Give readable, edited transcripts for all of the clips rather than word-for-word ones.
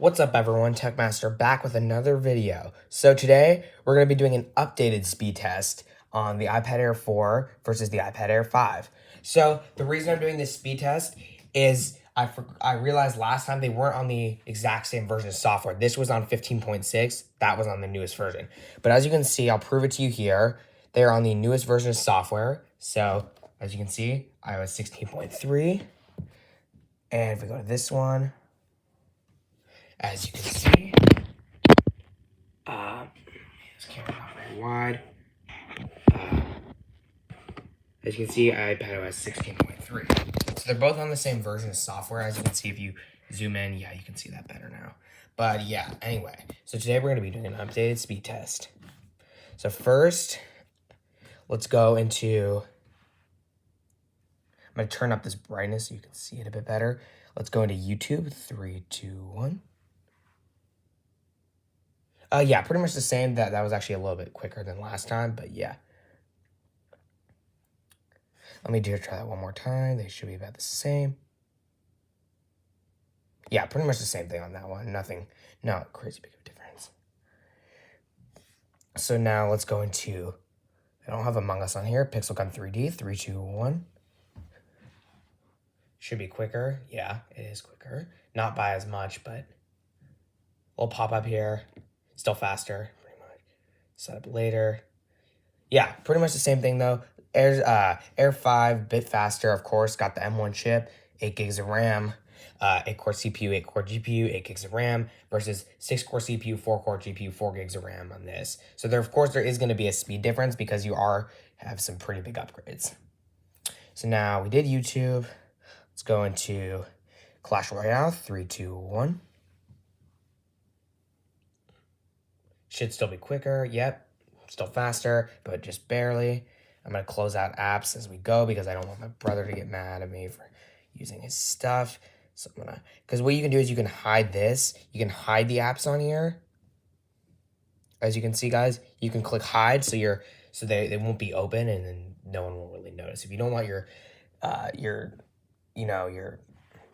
What's up everyone, Techmaster back with another video. So today we're going to be doing an updated speed test on the iPad Air 4 versus the iPad Air 5. So the reason I'm doing this speed test is I realized last time they weren't on the exact same version of software. This was on 15.6, that was on the newest version. But as you can see, I'll prove it to you here. They're on the newest version of software. So as you can see, iOS 16.3. And if we go to this one, as you can see, this camera's not very wide. As you can see, iPadOS 16.3. So they're both on the same version of software. As you can see, if you zoom in, yeah, you can see that better now. But yeah, anyway. So today we're going to be doing an updated speed test. So first, let's go into... I'm going to turn up this brightness so you can see it a bit better. Let's go into YouTube. 3, 2, 1. Yeah, pretty much the same. That was actually a little bit quicker than last time, but yeah. Let me try that one more time. They should be about the same. Yeah, pretty much the same thing on that one. Nothing, not crazy big of a difference. So now let's go into, I don't have Among Us on here. Pixel Gun 3D, 3, 2, 1. Should be quicker. Yeah, it is quicker. Not by as much, but little pop-up here. Still faster, pretty much. Set up later. Yeah, pretty much the same thing though. Air 5, bit faster, of course. Got the M1 chip, 8 gigs of RAM, 8-core CPU, 8-core GPU, 8 gigs of RAM versus 6-core CPU, 4-core GPU, 4 gigs of RAM on this. So there, of course, there is going to be a speed difference because you have some pretty big upgrades. So now we did YouTube. Let's go into Clash Royale. 3, 2, 1. Should still be quicker. Yep. Still faster, but just barely. I'm going to close out apps as we go because I don't want my brother to get mad at me for using his stuff. So I'm going to, because what you can do is you can hide this. You can hide the apps on here. As you can see, guys, you can click hide so they won't be open and then no one will really notice. If you don't want your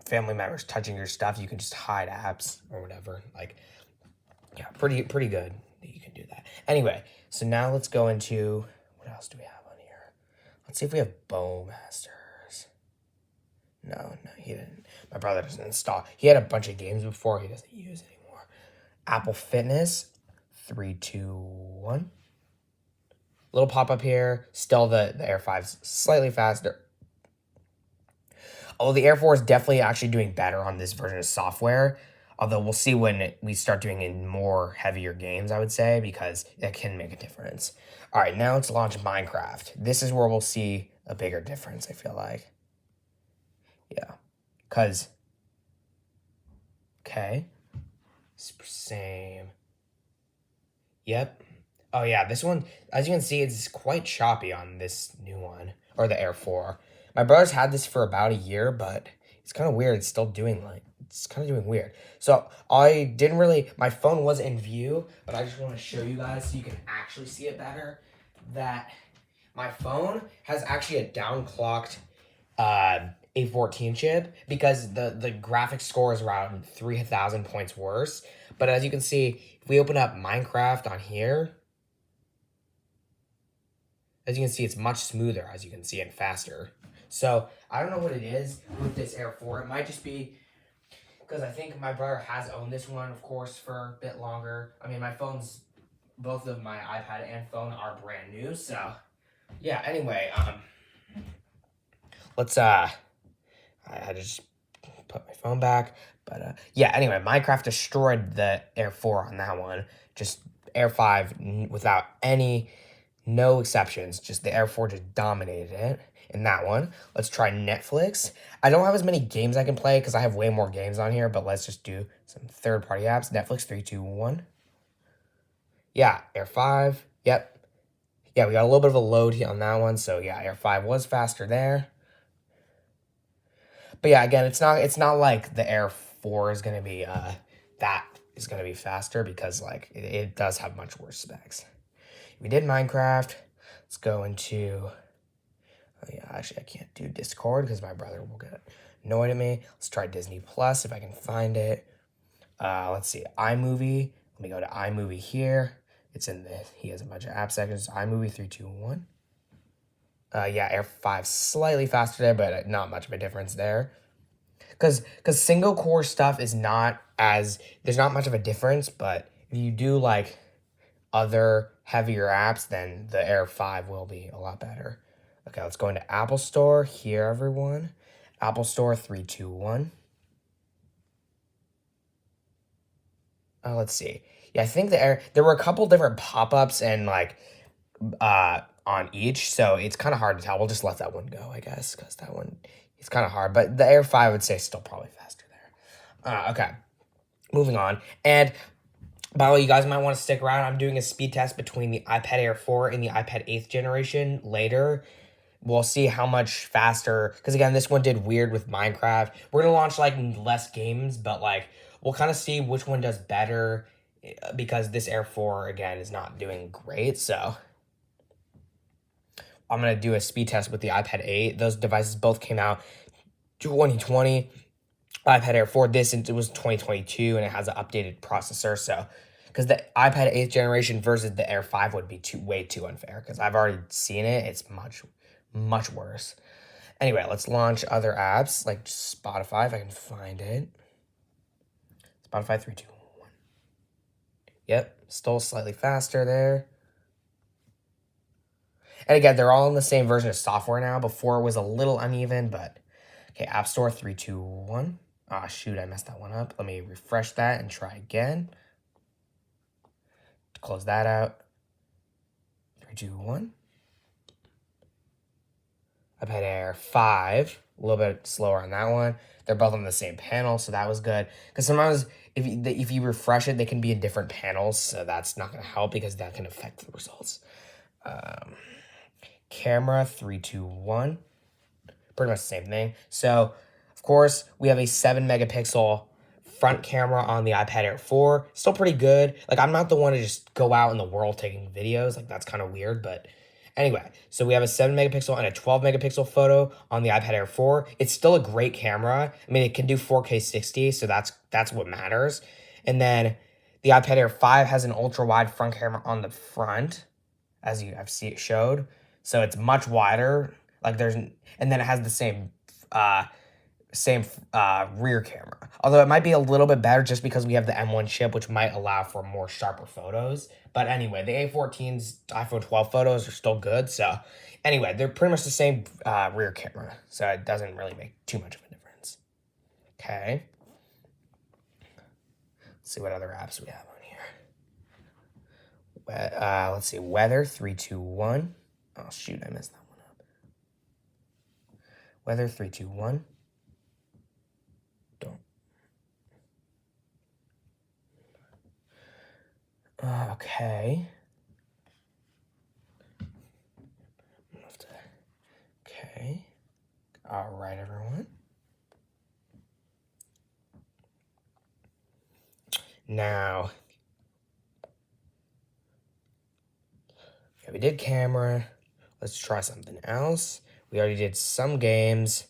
family members touching your stuff, you can just hide apps or whatever. Like, yeah, pretty good that you can do that. Anyway, so now let's go into, what else do we have on here? Let's see if we have Bowmasters. No, he didn't. My brother doesn't install. He had a bunch of games before he doesn't use anymore. Apple Fitness, 3, 2, 1. Little pop-up here. Still the Air 5's slightly faster. Oh, the Air 4 is definitely actually doing better on this version of software. Although we'll see when we start doing in more heavier games, I would say, because that can make a difference. All right, now let's launch Minecraft. This is where we'll see a bigger difference, I feel like. Yeah, because, okay, same. Yep. Oh yeah, this one, as you can see, it's quite choppy on this new one, or the Air 4. My brother's had this for about a year, but it's kind of weird. It's still doing it's kind of doing weird. So my phone was in view, but I just want to show you guys so you can actually see it better, that my phone has actually a downclocked A14 chip because the graphics score is around 3,000 points worse. But as you can see, if we open up Minecraft on here, as you can see, it's much smoother, as you can see, and faster. So I don't know what it is with this Air 4. It might just be because I think my brother has owned this one, of course, for a bit longer. I mean, both of my iPad and phone are brand new. So yeah, anyway, let's, I had to just put my phone back. But yeah, anyway, Minecraft destroyed the Air 4 on that one. Just Air 5 without no exceptions. Just the Air 4 just dominated it in that one. Let's try Netflix. I don't have as many games I can play because I have way more games on here, but let's just do some third-party apps. Netflix, 3, 2, 1. Yeah, Air 5. Yep. Yeah, we got a little bit of a load here on that one. So yeah, Air 5 was faster there. But yeah, again, it's not like the Air 4 is gonna be that is gonna be faster because like it does have much worse specs. We did Minecraft. Let's go into, oh yeah, actually I can't do Discord because my brother will get annoyed at me. Let's try Disney Plus if I can find it. Let's see, iMovie. Let me go to iMovie here. It's in the, he has a bunch of app sections. iMovie 321. Yeah, Air 5 slightly faster there, but not much of a difference there. Because single core stuff is not as, there's not much of a difference, but if you do like other heavier apps, then the Air 5 will be a lot better. Okay, let's go into Apple Store here, everyone. Apple Store 321. Let's see. Yeah, I think there were a couple different pop-ups and like on each, so it's kind of hard to tell. We'll just let that one go, I guess, because that one it's kind of hard. But the Air 5 I would say is still probably faster there. Okay, moving on. And by the way, you guys might want to stick around. I'm doing a speed test between the iPad Air 4 and the iPad 8th generation later. We'll see how much faster, because again, this one did weird with Minecraft. We're gonna launch like less games, but like we'll kind of see which one does better, because this Air 4 again is not doing great. So I'm gonna do a speed test with the iPad 8. Those devices both came out 2020. iPad Air 4, it was 2022, and it has an updated processor. So, because the iPad 8th generation versus the Air 5 would be way too unfair, because I've already seen it. It's much worse. Anyway, let's launch other apps, like Spotify, if I can find it. Spotify 3, 2, 1. Yep, still slightly faster there. And again, they're all in the same version of software now. Before it was a little uneven, but okay, App Store 3, 2, 1. Ah, shoot, I messed that one up. Let me refresh that and try again. Close that out. 3, 2, 1. iPad Air 5, a little bit slower on that one. They're both on the same panel, so that was good. Because sometimes if you refresh it, they can be in different panels, so that's not going to help because that can affect the results. Camera 3, 2, 1. Pretty much the same thing. So, of course, we have a 7 megapixel front camera on the iPad Air 4. Still pretty good. Like, I'm not the one to just go out in the world taking videos. Like, that's kind of weird, but anyway. So we have a 7 megapixel and a 12 megapixel photo on the iPad Air 4. It's still a great camera. I mean, it can do 4K 60, so that's what matters. And then the iPad Air 5 has an ultra-wide front camera on the front, as I've showed. So it's much wider. Like and then it has the same rear camera. Although it might be a little bit better just because we have the M1 chip, which might allow for more sharper photos. But anyway, the A14's iPhone 12 photos are still good. So anyway, they're pretty much the same rear camera. So it doesn't really make too much of a difference. Okay. Let's see what other apps we have on here. Let's see. Weather 3, 2, 1. Oh, shoot. I messed that one up. Weather 3, 2, 1. Don't. Okay. Okay. All right, everyone. Now, yeah, we did camera. Let's try something else. We already did some games.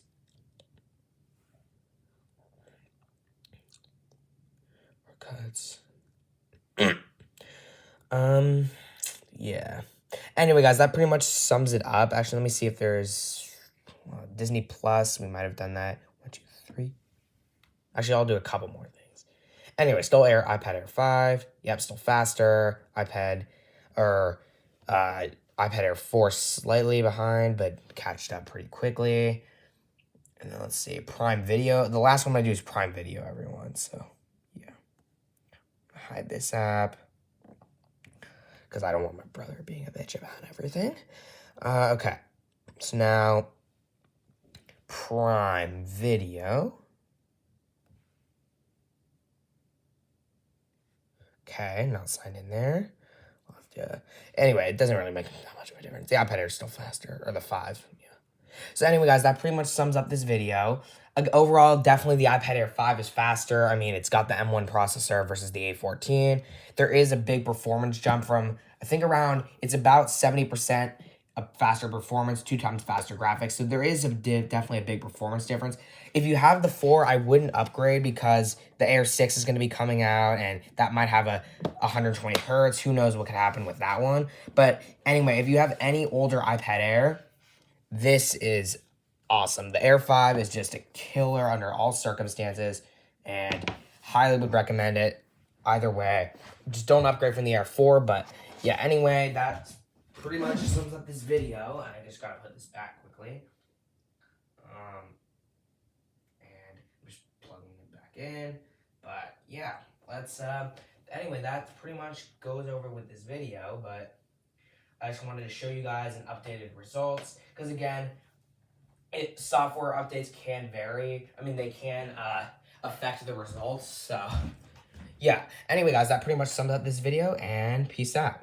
Cuts. Yeah. Anyway, guys, that pretty much sums it up. Actually, let me see if there's Disney Plus. We might have done that. 1, 2, 3. Actually, I'll do a couple more things. Anyway, still iPad Air 5. Yep, still faster. iPad Air 4 slightly behind, but catched up pretty quickly. And then let's see, Prime Video. The last one I do is Prime Video, everyone. So, yeah. Hide this app because I don't want my brother being a bitch about everything. Okay. So now, Prime Video. Okay, not signed in there. Anyway, it doesn't really make that much of a difference. The iPad Air is still faster, or the 5. Yeah. So anyway, guys, that pretty much sums up this video. Overall, definitely the iPad Air 5 is faster. I mean, it's got the M1 processor versus the A14. There is a big performance jump from, I think it's about 70% a faster performance, 2 times faster graphics. So there is definitely a big performance difference. If you have the 4, I wouldn't upgrade because the Air 6 is going to be coming out, and that might have a 120 hertz. Who knows what could happen with that one. But anyway, if you have any older iPad Air, this is awesome. The Air 5 is just a killer under all circumstances, and highly would recommend it either way. Just don't upgrade from the Air 4, but yeah, anyway, that's pretty much sums up this video. I just gotta put this back quickly. And I'm just plugging it back in. But yeah, let's anyway, that pretty much goes over with this video, but I just wanted to show you guys an updated results, because again, software updates can vary. I mean, they can affect the results. So yeah, anyway guys, that pretty much sums up this video, and peace out.